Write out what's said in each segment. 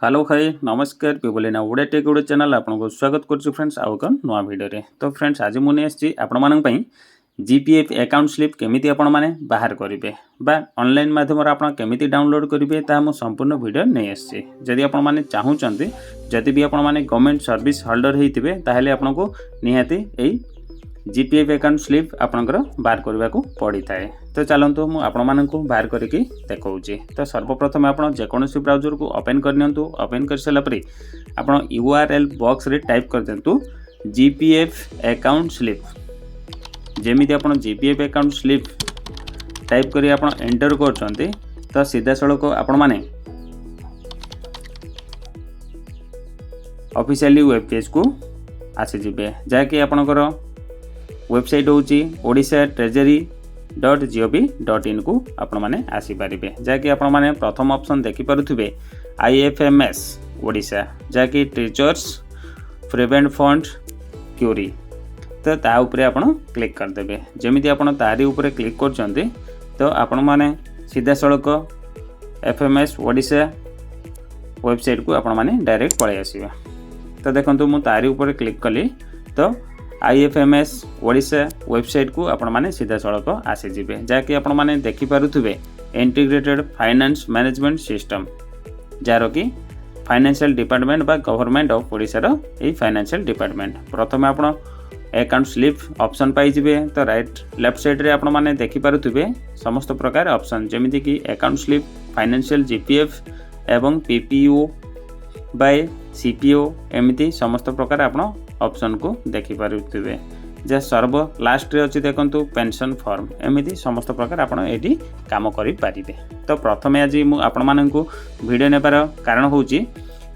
Hello hi नमस्कार पिबलिना Odia take Odia channel आपको स्वागत करुछु फ्रेंड्स आउ एक नुआ वीडियो रे। तो फ्रेंड्स आज मुझे आसी आपण मानक पई जीपीएफ अकाउंट स्लिप केमिति आपण माने बाहर करिवे बा ऑनलाइन माध्यम रे आपण केमिति डाउनलोड करिवे ता हम संपूर्ण वीडियो नै आसी। जदि आपण माने चाहुचंती जदि भी आपण माने गवर्नमेंट सर्विस होल्डर हेतिबे ताहेले आपनको निहाती एई जीपीएफ अकाउंट स्लिप आपणकर बाहर करने को पड़ी थाए। तो चलतु मुझे आपण मानक बाहर करके देखौची। तो सर्वप्रथम आप जेकोसी ब्राउजर को ओपन करनियंतु। ओपन कर सारा पर आप यूआरएल बॉक्स रे टाइप कर दिंतु जीपीएफ अकाउंट स्लिप। जमी आप जीपीएफ अकाउंट स्लिप टाइप करी आप एंटर करछंती तो सीधा सड़क आपण माने ऑफिशियली वेब पेज को आसी जिबे जाकि आपणकर वेबसाइट होची odisha.treasury.gov.in को आपण माने आसी पारिबे। जाकि आपण माने प्रथम ऑप्शन देखि पारुथिबे IFMS ओडिशा जाकि टीचर्स प्रिवेंट फंड क्यूरी। तो ता ऊपर आपण क्लिक कर देबे। जेमिति आपण तारी ऊपर क्लिक करचंती तो आपण माने सीधा सड़क FMS ओडिशा वेबसाइट को आपण माने डायरेक्ट पळे आसीबा। तो देखंतु मु तारी ऊपर क्लिक कली तो IFMS ओडिशा वेबसाइट को आपण माने सीधा सड़क आसी जिबे जाकि आपण माने देखि पारुथिबे इंटीग्रेटेड फाइनेंस मैनेजमेंट सिस्टम जारो कि फाइनेंशियल डिपार्टमेंट बा गवर्नमेंट ऑफ ओडिशा रो ए फाइनेंशियल डिपार्टमेंट। प्रथम आपण अकाउंट स्लिप ऑप्शन पाई जिबे तो राइट लेफ्ट साइड रे आपण माने देखि पारुथिबे समस्त प्रकार ऑप्शन जेमिति कि अकाउंट स्लिप फाइनेंशियल जीपीएफ एवं पीपीओ बाय सीपीओ एमिति समस्त प्रकार आपण ऑप्शन को देखि पारुथिबे। जे सर्व लास्ट रे अछि देखंतु पेंशन फॉर्म एमिति समस्त प्रकार आपण एटी काम करि पारिबे। तो प्रथमे आज मु आपण माननकु वीडियो नेबार कारण होउची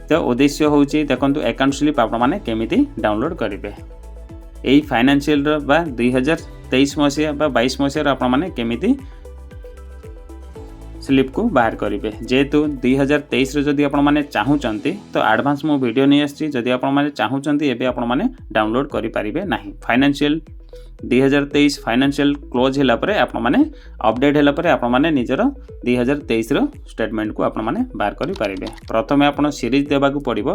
तो उद्देश्य होउची देखंतु अकाउंट स्लिप आपण माने केमिति डाउनलोड करिवे एई फाइनेंशियल बा 2023 मसिया बा 22 मसिया आपण माने केमिति स्लिप को बाहर करेंगे। जेहेतु 2023 रे जदि आपण माने चाहुचंती तो एडवांस मो वीडियो नहीं आछि। जदि आपण माने चाहुचंती एबे आपण माने डाउनलोड करि पारिबे नाही। फाइनेंशियल 2023 फाइनेंशियल क्लोज होला परे आपण माने अपडेट होला परे आपण माने निजर 2023 रो स्टेटमेंट को आपण माने बाहर करि पारिबे। प्रथमे आपण सीरीज देबा को पड़िबो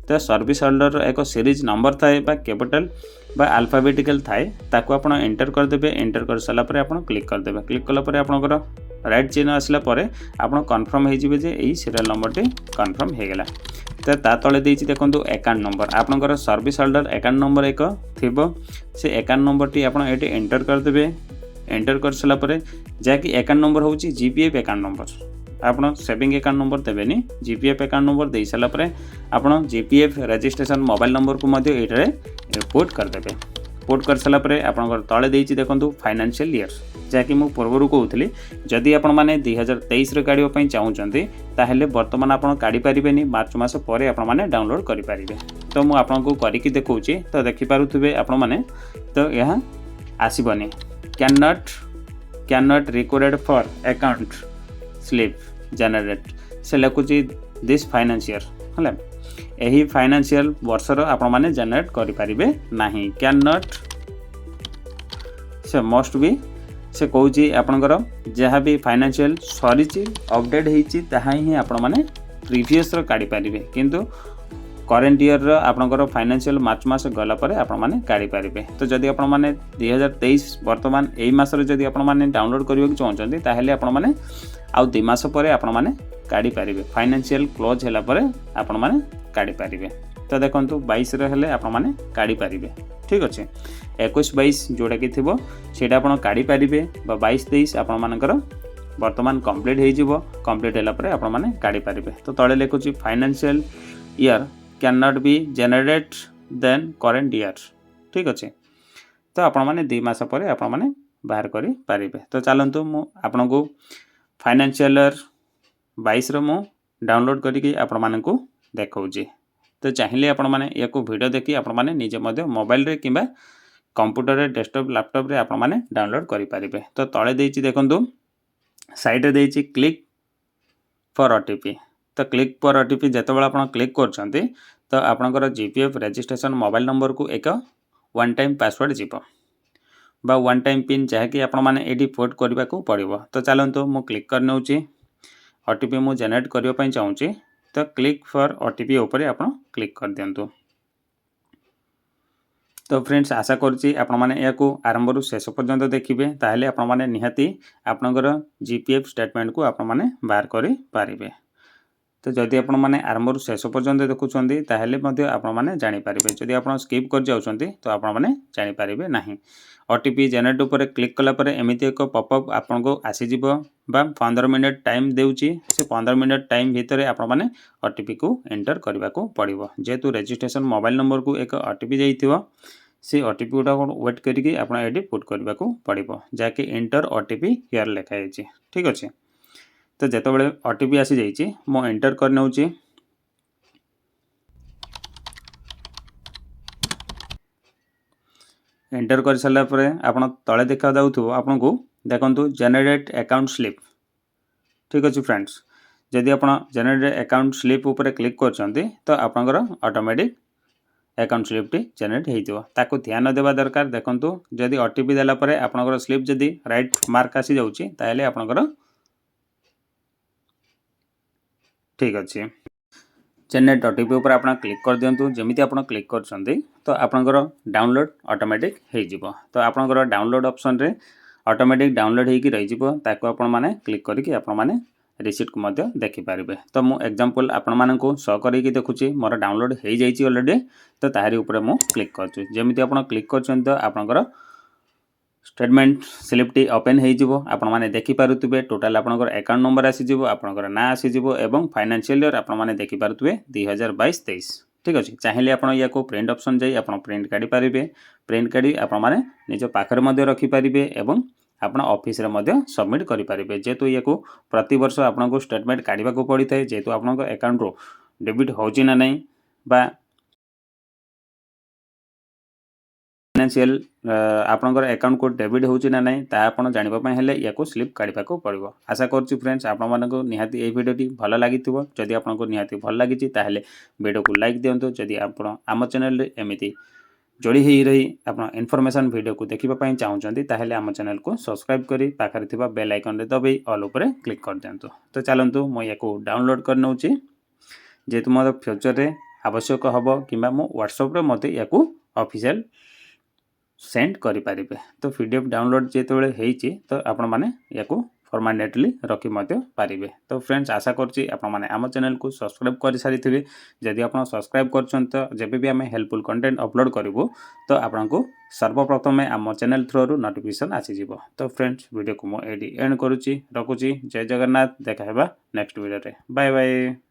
तो सर्विस होल्डर एक सीरीज नंबर थाए बा कैपिटल बा अल्फाबेटिकल थाए ताको आपण एंटर कर देबे। एंटर कर साला परे आपण क्लिक कर देबे। क्लिक कला परे आपनकर राइट चिन्ह आसला परे आपण कन्फर्म हे जिवे जे एई सीरियल नंबर टी कन्फर्म हे गेला। तो ता तळे देछि देखंतु अकाउंट नंबर आपनकर सर्विस होल्डर अकाउंट नंबर एक थिबो से अकाउंट नंबर टी आपण एटी एंटर कर देबे। एंटर कर साला परे जाकि अकाउंट नंबर होउची जीपीएफ अकाउंट नंबर आपण सेविंग अकाउंट नंबर देबेनी। जीपीएफ अकाउंट नंबर दे साला परे आपण जीपीएफ रजिस्ट्रेशन मोबाइल नंबर को मध्ये एटारे पोर्ट कर देबे। पोर्ट कर साला परे आपनकर तळे देछि देखंतु फाइनेंशियल ईयर जाकि मु पूर्वरु कहउथली जदि आपण माने 2023 रे काढिबा पई चाहुचंती ताहेले वर्तमान आपण काढी परिबेनी मार्च मास परे आपण माने डाउनलोड करि परिबे। तो मु आपनको करिकि देखौची तो देखि पारुथबे आपण माने तो यहा आसीबनी can not recorded for account slip generate से लिखुची दिस फाइनेंशियल हला एही फाइनेंशियल वर्षर आपण माने जनरेट करि परिबे नाही। कैन नॉट से मस्ट बी से कहूँ आपणकर जहाँ भी फाइनेंशियल सरी अपडेट होती ही आपण मैंने प्रीवियस काढ़ी पारे किंतु करेन्ट ईयर आपणकर फाइनेंशियल मार्च मास गला पर आपण मैंने काढ़ी पारे। तो जदि आपण मैंने 2023 वर्तमान यही मसरे जदि आपण मैंने डाउनलोड करने चाहते ताहले आपण मैंने आउ 2 मास पर आपण मैंने काढ़ी पारे फाइनेंशियल क्लोज होला पर आपण मैंने काढ़ी पारे। तो देखंतु 22 रे हेले आपण माने काढ़ी पारिबे ठीक अछि। 21-22 जोड़ा कि थिबो सेटा आपण काढ़ी पारिबे बा 22-23 आपण मानकर वर्तमान कंप्लीट हे जिवो। कंप्लीट होला परे आपण माने काढ़ी पारिबे। तो तळे लेखुची financial year can not be generate then current year ठीक अछि। तो आपण माने 2 मास परे आपण माने बाहर करि पारिबे। तो चलंतु मु आपनको फाइनेंशियल ईयर 22 रो मु डाउनलोड करिकि आपण मानकु देखौची। तो चाहिए आपण माने याको वीडियो देखि आपण माने निजे मध्य मोबाइल रे किबा कंप्यूटर रे डेस्कटॉप लैपटॉप रे आपण माने डाउनलोड करि पारिबे। तो तळे देछि देखंतु साइड रे देछि क्लिक फॉर ओटीपी। तो क्लिक फॉर ओटीपी जेतेबेला आपण क्लिक करछंती तो आपनकर जीपीएफ रजिस्ट्रेशन मोबाइल नंबर को एक वन टाइम पासवर्ड जीवो बा वन टाइम पिन जहाँकि आपण माने एडी पोर्ट करबा को पड़िबो। तो चलंतु मु क्लिक कर नउची ओटीपी मु जनरेट करियो पई चाहूची। तो क्लिक फॉर ओटीपी ऊपर आप क्लिक कर दिंतु। तो फ्रेंड्स आशा करुच्ची आपण मैंने या आरंभ शेष पर्यंत देखिए ताहले आपण मैंने निहाती आपणकर जीपीएफ स्टेटमेंट को आपण मैंने बाहर करि पारिबे। तो जदि आपण मैंने आरंभ शेष पर्यंत देखुंत ताहले मध्य आपण मैंने जानि पारिबे। जदि आपण स्किप कर जाउछंती तो आपण मैंने जानि पारिबे नाही। ओटीपी जनरेट ऊपर क्लिक कला परे एमिति एक पॉपअप आपन को आसी जिवो बा 15 मिनिट टाइम देउची। से 15 मिनिट टाइम भितर आपण मैंने ओटीपी को एंटर करबा को पड़िबो। जेतु रजिस्ट्रेशन मोबाइल नंबर को एक ओटीपी जाइथिवो से ओटीपी गुटा वेट करिके आपण एडी पुट करबा को पड़िबो जाके एंटर ओटीपी हियर लिखा है। ठीक अच्छे। तो जितेबाला ओटीपी आसी जाइए मो एंटर कर नौची। एंटर कर सारा पर आप तले देखा जाऊँ आपन को देखु जेनेरेट अकाउंट स्लिप। ठीक अच्छे फ्रेंड्स, जदि आप जेनेरेट अकाउंट स्लिप उपर क्लिक कर तो आपंकर automatic account slip T generate हो ध्यान देवा दरकार। देखो जदि ओटीपी देलापर आपंकर स्लिप जदि राइट मार्क आसी जाऊँगी ताहले आपंकर ठीक अच्छे। जेनेरेट ओटीपी उपर आप क्लिक कर दिंतु। जमीती आप क्लिक कर तो आपंकर डाउनलोड ऑटोमेटिक हो। तो आपंकर डाउनलोड ऑप्शन रे ऑटोमेटिक डाउनलोड होगी रही ताको आपण माने क्लिक करके आपण माने रिसीट को मध्य देखि पारिबे। तो मु एग्जांपल आपण मानकु शो करके देखुची मोर डाउनलोड हो जाइए ऑलरेडी। तो ताहारी ऊपर मु क्लिक करछु। जमीती आपण क्लिक करछन तो आपंकर स्टेटमेंट स्लिप टी ओपन हो आपण माने देखि पारुतबे। टोटल आपनकर अकाउंट नंबर आसी जिवो, आपनकर ना आसी जिवो एवं फाइनेंशियल ईयर आपण माने देखि पारुतबे 2022-23। ठीक अछि। चाहिले आपण या को प्रिंट ऑप्शन जाई आपण प्रिंट काढी पारिबे। प्रिंट काढी आपण माने निज पाखरे मध्ये रखि पारिबे एवं आपण ऑफिस रे मध्ये सबमिट करि पारिबे। जेतु या को प्रति वर्ष आपण को स्टेटमेंट काढीबा को पड़ी थाए। जेतु आपनकर अकाउंट रो डेबिट होची ना नहीं बा फाइनेंशियल आपनकर अकाउंट को डेबिट होची ना नहीं ता आपण जानिबा पय हेले या को स्लिप काढीबा को पड़िबो। आशा करछु फ्रेंड्स आपण मानको निहाती ए वीडियो टी भलो लागिथिबो। जदि आपनको निहाती भलो लागिछि ताहेले वीडियो को लाइक दियंतु। जदि आपण आम चैनल रे एमिति जोड़ी ही रही आपण इन्फॉर्मेशन वीडियो को देखिबा पय चाहुचंती ताहेले आम चैनल को सब्सक्राइब करी पाखरे थिबा बेल आइकन रे दबाई ऑल ऊपर क्लिक कर दियंतु। तो चलंतु मो या को डाउनलोड कर नउची। जेतु मोर फ्यूचर रे आवश्यक हबो किबा मो व्हाट्सएप रे मते या को ऑफिशियल सेंड करि पारिबे। तो पीडीएफ डाउनलोड जेतेबेले हेइची तो आपण माने याको परमानेंटली रखि मते पारिबे। तो फ्रेंड्स आशा करछि आपण माने आम चैनल को सब्सक्राइब करि सारिथिबे। जदि आपण सब्सक्राइब करछन तो जेबे भी हमें हेल्पफुल कंटेंट अपलोड करिवो तो आपनको सर्वप्रथम आम चैनल थ्रू रु नोटिफिकेशन आसी जिवो। तो फ्रेंड्स वीडियो को मो एडी एंड करूछि रखुछि। जय जगन्नाथ। देखा हेबा नेक्स्ट वीडियो रे। Bye bye.